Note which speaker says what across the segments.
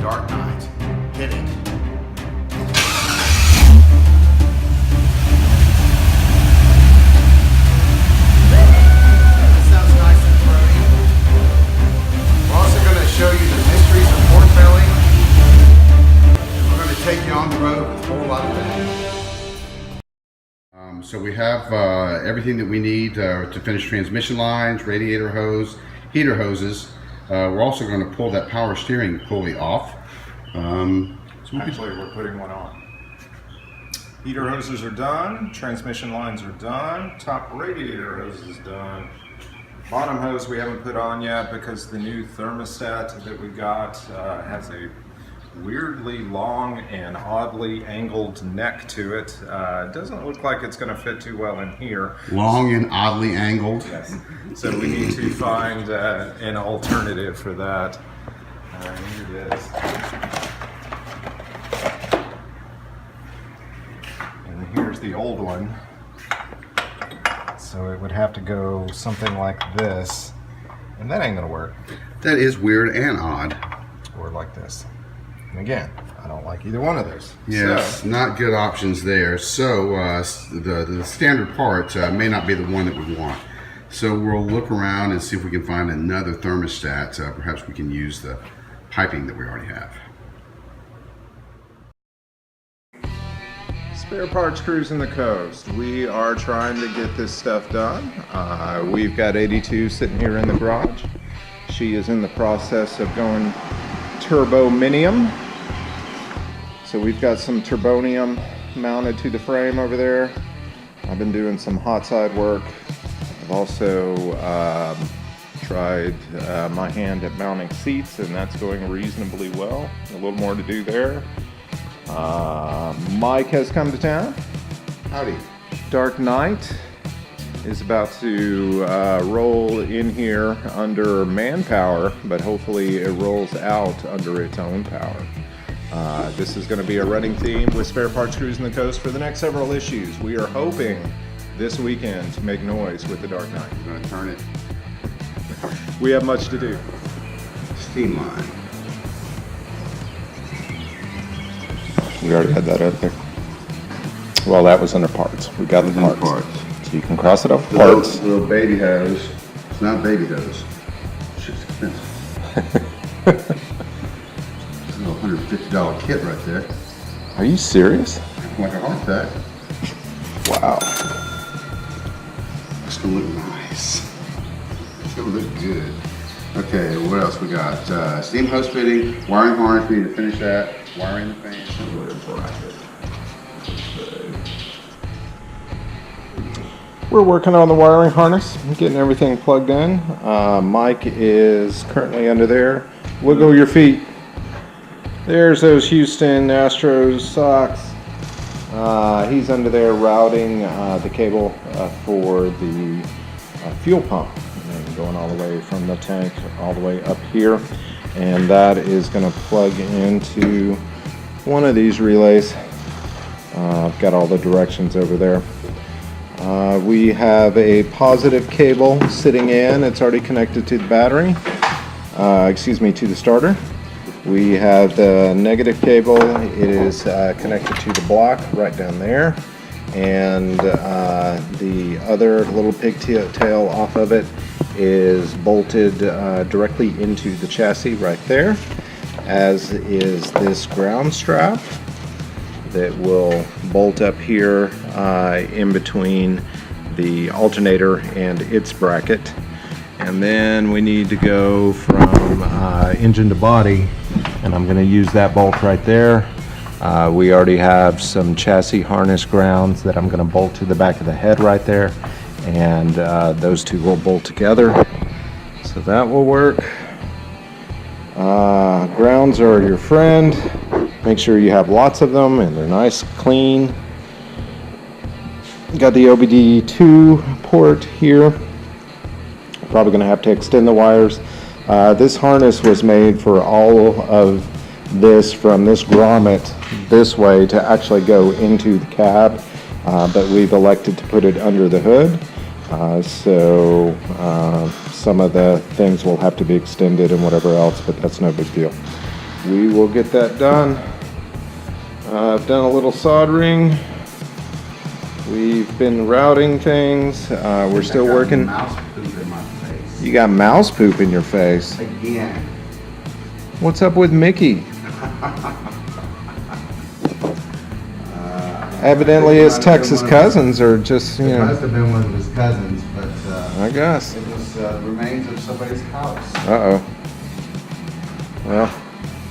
Speaker 1: Dark Knight. Hit it. That sounds nice and throaty. We're also going to show you the mysteries of pork belly. We're going to take you on the road with a whole lot of that. So we have everything that we need to finish transmission lines, radiator hose, heater hoses. We're also going to pull that power steering pulley off.
Speaker 2: Actually, we're putting one on. Heater hoses are done, transmission lines are done, top radiator hose is done. Bottom hose we haven't put on yet because the new thermostat that we got has a weirdly long and oddly angled neck to it. It doesn't look like it's going to fit too well in here.
Speaker 1: Long and oddly angled.
Speaker 2: Yes. So we need to find an alternative for that. Here it is. And here's the old one. So it would have to go something like this. And that ain't going to work.
Speaker 1: That is weird and odd.
Speaker 2: Or like this. And again, I don't like either one of those.
Speaker 1: Yes,
Speaker 2: so,
Speaker 1: not good options there. So the standard part may not be the one that we want. So we'll look around and see if we can find another thermostat. Perhaps we can use the piping that we already have.
Speaker 2: Spare parts cruising the coast. We are trying to get this stuff done. We've got 82 sitting here in the garage. She is in the process of going turbominium. So we've got some turbonium mounted to the frame over there. I've been doing some hot side work. I've also tried my hand at mounting seats, and that's going reasonably well. A little more to do there. Mike has come to town.
Speaker 1: Howdy.
Speaker 2: Dark Knight is about to roll in here under manpower, but hopefully it rolls out under its own power. This is going to be a running theme with Spare Parts Cruising the Coast for the next several issues. We are hoping this weekend to make noise with the Dark Knight.
Speaker 1: I'm going to turn it.
Speaker 2: We have much to do.
Speaker 1: Steam line.
Speaker 2: We already had that out there. Well, that was under parts. We got the parts. So you can cross it off parts.
Speaker 1: Little baby hose. It's not baby hose. Shit's expensive. It's a little $150 kit right there.
Speaker 2: Are you serious?
Speaker 1: Like a heart attack.
Speaker 2: Wow.
Speaker 1: It's gonna look nice. It's gonna look good. Okay, what else we got? Steam hose fitting, wiring harness. We need to finish that. Wiring the fan.
Speaker 2: We're working on the wiring harness, getting everything plugged in. Mike is currently under there. Wiggle your feet. There's those Houston Astros socks. He's under there routing the cable for the fuel pump, and going all the way from the tank all the way up here. And that is going to plug into one of these relays. I've got all the directions over there. We have a positive cable sitting in. It's already connected to the battery, to the starter. We have the negative cable. It is connected to the block right down there. And the other little pigtail off of it is bolted directly into the chassis right there, as is this ground strap that will bolt up here in between the alternator and its bracket. And then we need to go from engine to body, and I'm going to use that bolt right there. We already have some chassis harness grounds that I'm going to bolt to the back of the head right there, and those two will bolt together, so that will work. Grounds are your friend. Make sure you have lots of them and they're nice, clean. Got the OBD2 port here. Probably going to have to extend the wires. This harness was made for all of this from this grommet this way to actually go into the cab, but we've elected to put it under the hood. So some of the things will have to be extended and whatever else, but that's no big deal. we will get that done. I've done a little soldering. We've been routing things. We're still working.
Speaker 1: Mouse poop in my face.
Speaker 2: You got mouse poop in your face.
Speaker 1: Again.
Speaker 2: What's up with Mickey? Evidently his Texas cousins are just, you
Speaker 1: It
Speaker 2: know.
Speaker 1: must have been one of his cousins, but
Speaker 2: I guess.
Speaker 1: it was remains of somebody's house.
Speaker 2: Uh-oh. Well,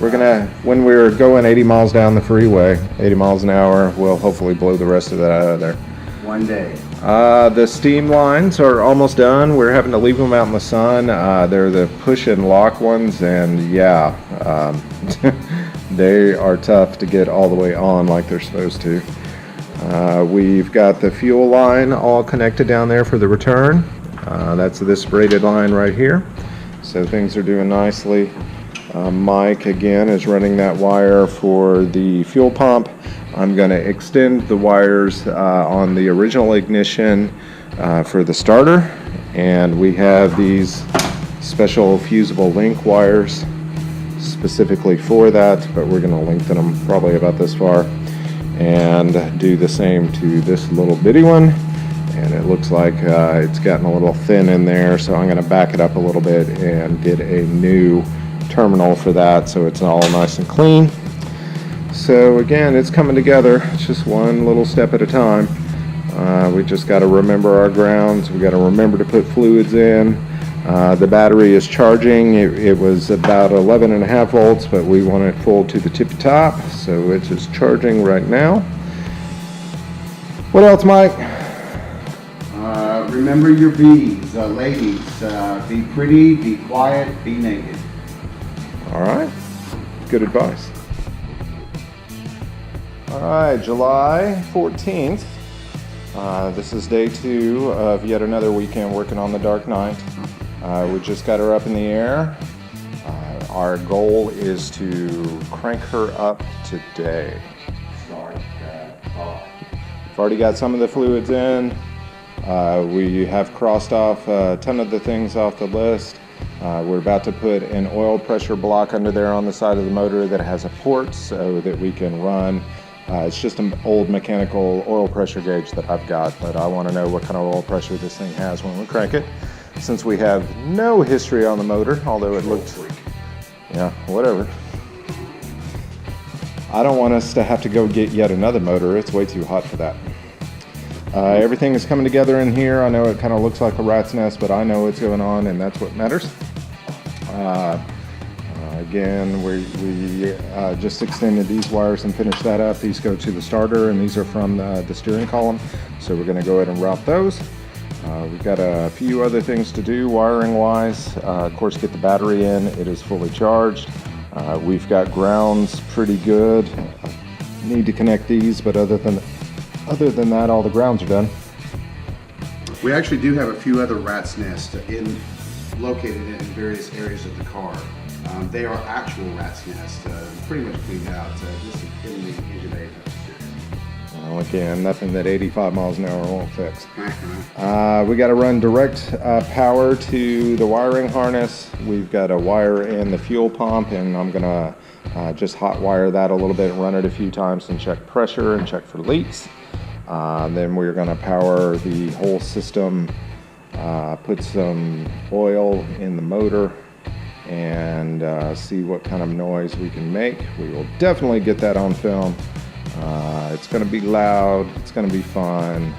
Speaker 2: we're gonna, when we're going 80 miles down the freeway, 80 miles an hour, we'll hopefully blow the rest of that out of there.
Speaker 1: One day.
Speaker 2: The steam lines are almost done. We're having to leave them out in the sun. They're the push and lock ones, and yeah, they are tough to get all the way on like they're supposed to. We've got the fuel line all connected down there for the return. That's this braided line right here. So things are doing nicely. Mike again is running that wire for the fuel pump. I'm going to extend the wires on the original ignition for the starter, and we have these special fusible link wires specifically for that, but we're going to lengthen them probably about this far and do the same to this little bitty one. And it looks like it's gotten a little thin in there, so I'm going to back it up a little bit and get a new terminal for that so it's all nice and clean. So again, it's coming together. It's just one little step at a time. We just got to remember our grounds. We got to remember to put fluids in. The battery is charging. It was about 11.5 volts, but we want it full to the tippy top, so it's just charging right now. What else, Mike?
Speaker 1: Remember your B's, ladies. Be pretty, be quiet, be naked.
Speaker 2: All right, good advice. All right, July 14th. This is day 2 of yet another weekend working on the Dark Knight. We just got her up in the air. Our goal is to crank her up today. We've already got some of the fluids in. We have crossed off a ton of the things off the list. We're about to put an oil pressure block under there on the side of the motor that has a port so that we can run. It's just an old mechanical oil pressure gauge that I've got, but I want to know what kind of oil pressure this thing has when we crank it, since we have no history on the motor, although it looked, yeah, whatever. I don't want us to have to go get yet another motor. It's way too hot for that. Everything is coming together in here. I know it kind of looks like a rat's nest, but I know what's going on, and that's what matters. Again, we just extended these wires and finished that up. These go to the starter, and these are from the steering column. So we're going to go ahead and route those. We've got a few other things to do wiring-wise. Of course, get the battery in. It is fully charged. We've got grounds pretty good. Need to connect these, but other than that, all the grounds are done.
Speaker 1: We actually do have a few other rat's nests located in various areas of the car. They are actual rat's nests, pretty much cleaned out, just in the engine bay.
Speaker 2: Well, again, nothing that 85 miles an hour won't fix. We got to run direct power to the wiring harness. We've got a wire in the fuel pump, and I'm gonna just hot wire that a little bit, run it a few times and check pressure and check for leaks. Then we're gonna power the whole system, put some oil in the motor, and see what kind of noise we can make. We will definitely get that on film. It's going to be loud. It's going to be fun.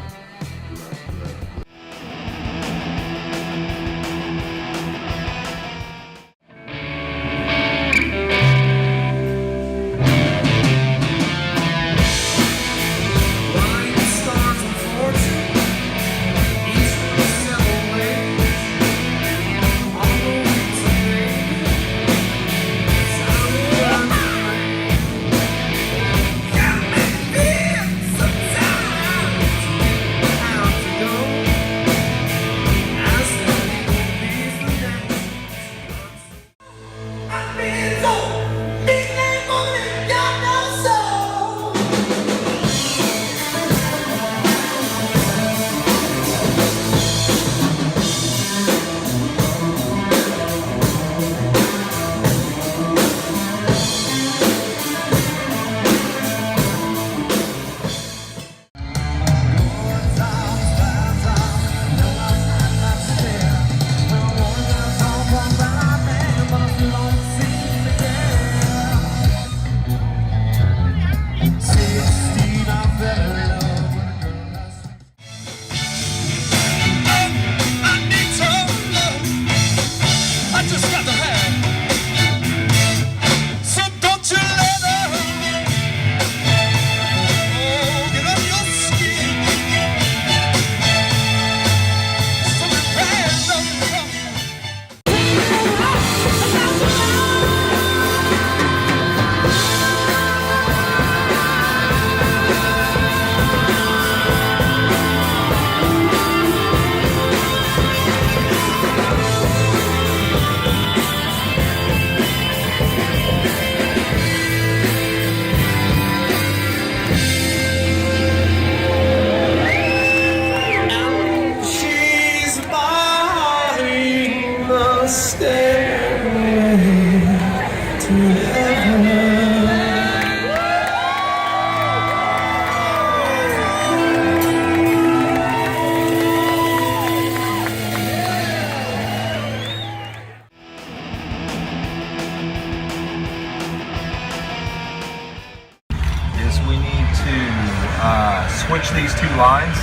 Speaker 2: switch these two lines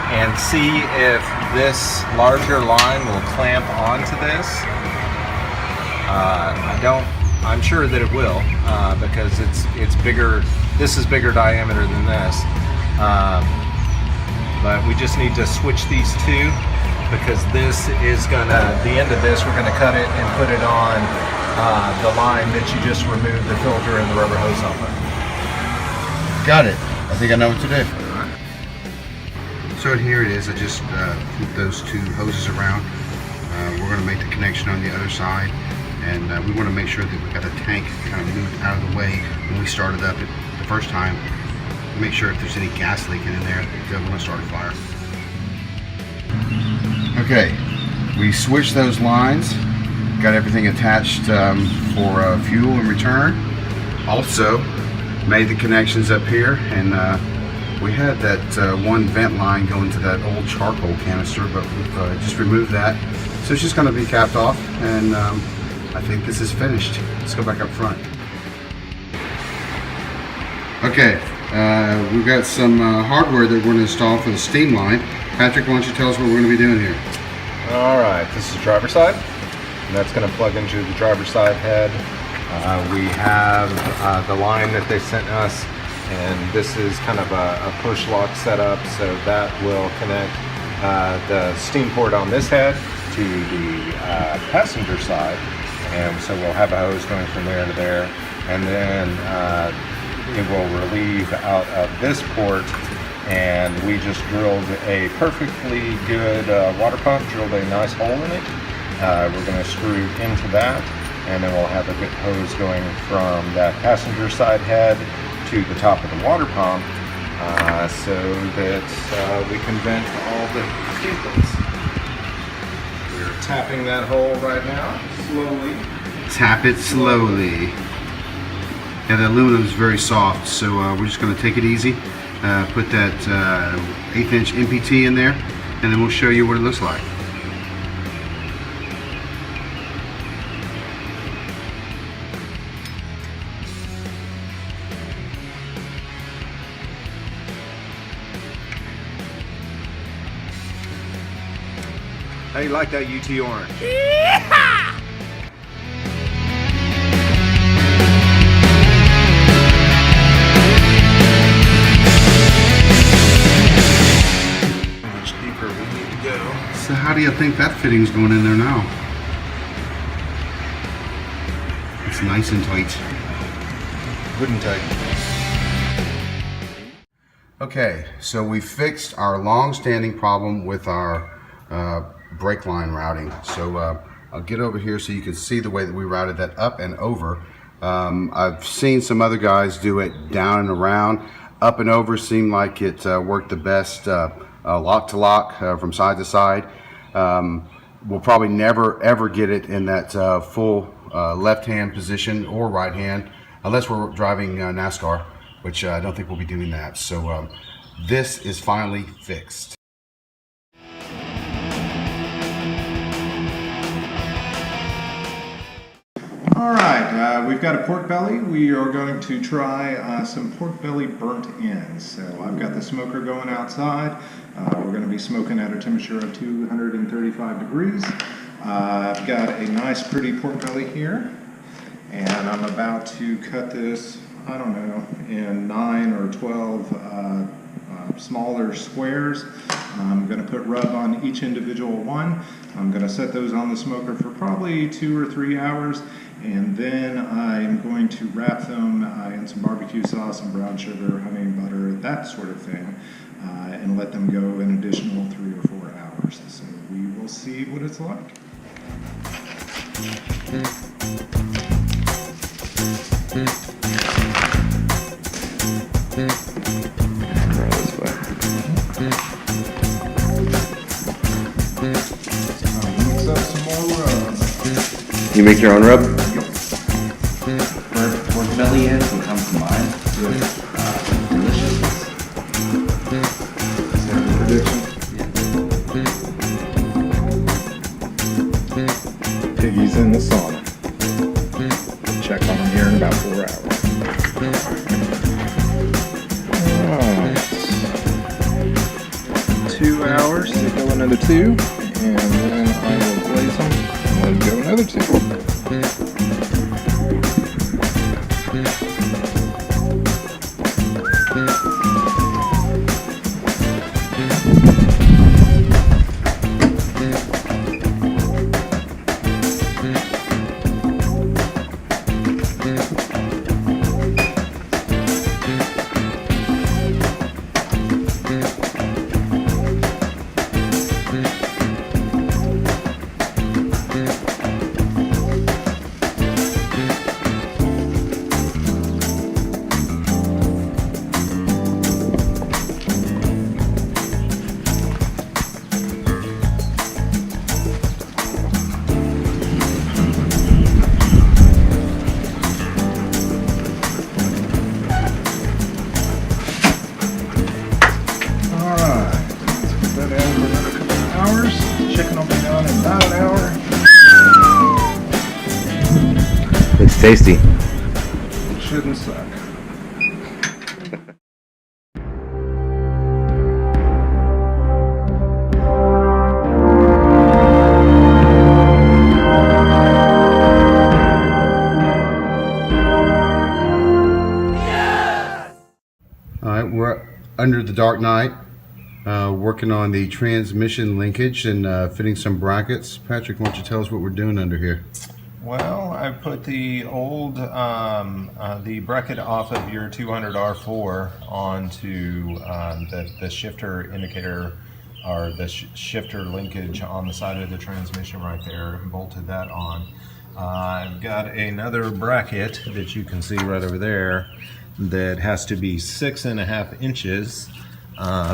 Speaker 2: and see if this larger line will clamp onto this. I'm sure that it will because it's bigger. This is bigger diameter than this. But we just need to switch these two because this is the end of this, we're gonna cut it and put it on the line that you just removed the filter and the rubber hose off of.
Speaker 1: Got it. I think I know what to do. So here it is. I just put those two hoses around. We're going to make the connection on the other side, and we want to make sure that we've got the tank kind of moved out of the way when we started up it the first time. Make sure if there's any gas leaking in there, that we're going to start a fire. Okay, we switched those lines. Got everything attached for fuel and return. Also made the connections up here, and we had that one vent line going to that old charcoal canister, but we've just removed that. So it's just going to be capped off, and I think this is finished. Let's go back up front. Okay, we've got some hardware that we're going to install for the steam line. Patrick, why don't you tell us what we're going to be doing here?
Speaker 2: All right, this is the driver's side, and that's going to plug into the driver's side head. We have the line that they sent us, and this is kind of a push lock setup, so that will connect the steam port on this head to the passenger side, and so we'll have a hose going from there to there, and then it will relieve out of this port, and we just drilled a perfectly good water pump, drilled a nice hole in it. We're going to screw into that, and then we'll have a good hose going from that passenger side head to the top of the water pump so that we can vent all the fumes. We're tapping that hole right now, slowly.
Speaker 1: Tap it slowly. Yeah, the aluminum is very soft, so we're just going to take it easy. Put that 1/8 inch MPT in there, and then we'll show you what it looks like. How do you like that UT orange?
Speaker 3: Yeehaw!
Speaker 2: How much deeper we need to go.
Speaker 1: So how do you think that fitting's going in there now? It's nice and tight.
Speaker 2: Good and tight.
Speaker 1: Okay, so we fixed our long-standing problem with our brake line routing. So I'll get over here so you can see the way that we routed that up and over. I've seen some other guys do it down and around. Up and over seemed like it worked the best, lock to lock from side to side. We'll probably never ever get it in that full left hand position or right hand unless we're driving NASCAR, which I don't think we'll be doing that. So this is finally fixed.
Speaker 2: All right, we've got a pork belly. We are going to try some pork belly burnt ends. So I've got the smoker going outside. We're going to be smoking at a temperature of 235 degrees. I've got a nice pretty pork belly here, and I'm about to cut this, I don't know, in 9 or 12 smaller squares. I'm going to put rub on each individual one. I'm going to set those on the smoker for probably 2 or 3 hours, and then I'm going to wrap them in some barbecue sauce, some brown sugar, honey and butter, that sort of thing, and let them go an additional 3 or 4 hours. So we will see what it's like. Mix up some more rub.
Speaker 4: You make your own rub?
Speaker 5: Pork belly ends will come combined with deliciousness.
Speaker 2: Is that the prediction? Piggy's in the sauna. Check on him here in about 4 hours. Alright. 2 hours. They go another 2, and then I will glaze them and let go another 2.
Speaker 3: It's tasty.
Speaker 2: It shouldn't suck.
Speaker 1: All right, we're under the dark night, working on the transmission linkage and fitting some brackets. Patrick, why don't you tell us what we're doing under here?
Speaker 2: Well, I put the old the bracket off of your 200R4 onto the shifter indicator, or the shifter linkage on the side of the transmission right there, and bolted that on. I've got another bracket that you can see right over there that has to be 6.5 inches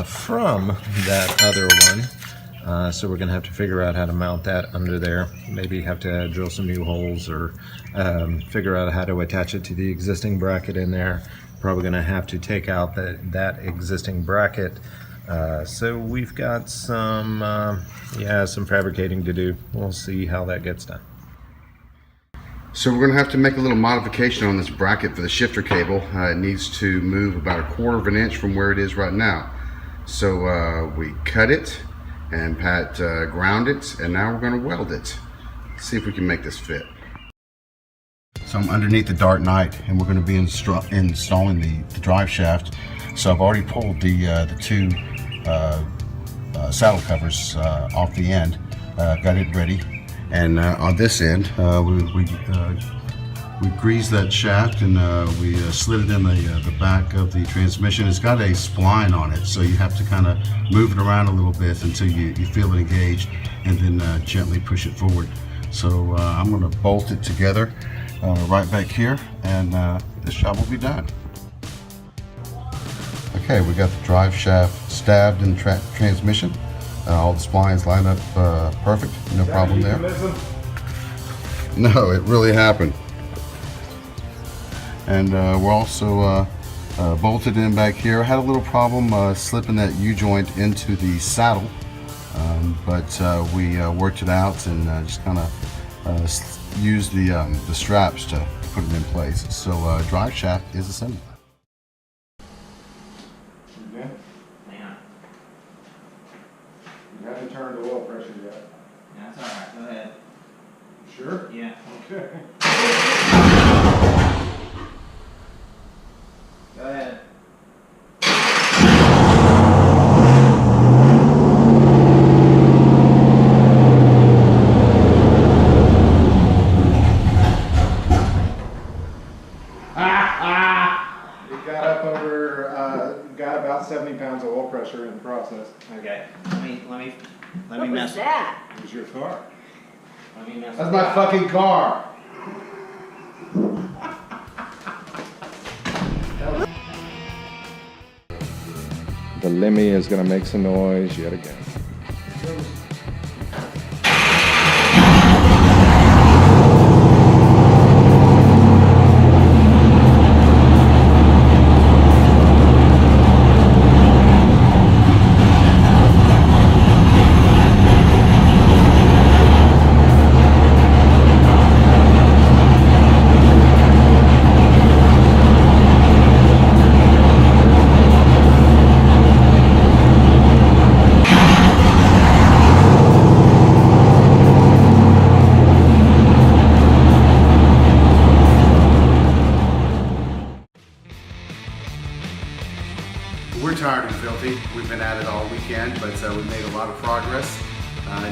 Speaker 2: from that other one. So we're going to have to figure out how to mount that under there. Maybe have to drill some new holes, or figure out how to attach it to the existing bracket in there. Probably going to have to take out that existing bracket. So we've got some fabricating to do. We'll see how that gets done.
Speaker 1: So we're going to have to make a little modification on this bracket for the shifter cable. It needs to move about 1/4 of an inch from where it is right now. So we cut it, and Pat ground it, and now we're going to weld it. See if we can make this fit. So I'm underneath the dark night, and we're going to be installing the drive shaft. So I've already pulled the 2 saddle covers off the end. Got it ready, and on this end we greased that shaft, and we slid it in the back of the transmission. It's got a spline on it, so you have to kind of move it around a little bit until you feel it engaged, and then gently push it forward. So I'm going to bolt it together right back here, and this job will be done. Okay, we got the drive shaft stabbed in the transmission. All the splines line up perfect, no problem there. No, it really happened. And we're also bolted in back here. I had a little problem slipping that U-joint into the saddle, but we worked it out, and just kind of used the straps to put it in place. So drive shaft is assembled.
Speaker 2: Yeah. You haven't turned the oil pressure yet.
Speaker 5: That's alright, go ahead.
Speaker 2: Sure?
Speaker 5: Yeah.
Speaker 2: Okay.
Speaker 5: Go ahead.
Speaker 2: Got about 70 pounds of oil pressure in the process.
Speaker 5: Okay. Let me
Speaker 4: What
Speaker 5: mess
Speaker 4: was that?
Speaker 2: It was your car.
Speaker 5: Let me mess
Speaker 2: That's
Speaker 5: with
Speaker 2: my fucking car. The Lemmy is going to make some noise yet again.
Speaker 1: We're tired and filthy. We've been at it all weekend, but we made a lot of progress.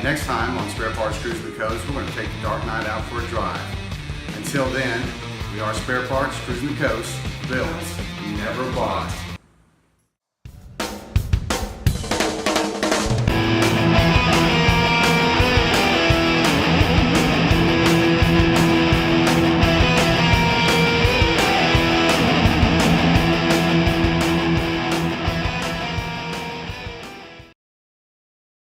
Speaker 1: Next time on Spare Parts Cruising the Coast, we're going to take the Dark Knight out for a drive. Until then, we are Spare Parts Cruising the Coast, built, never bought.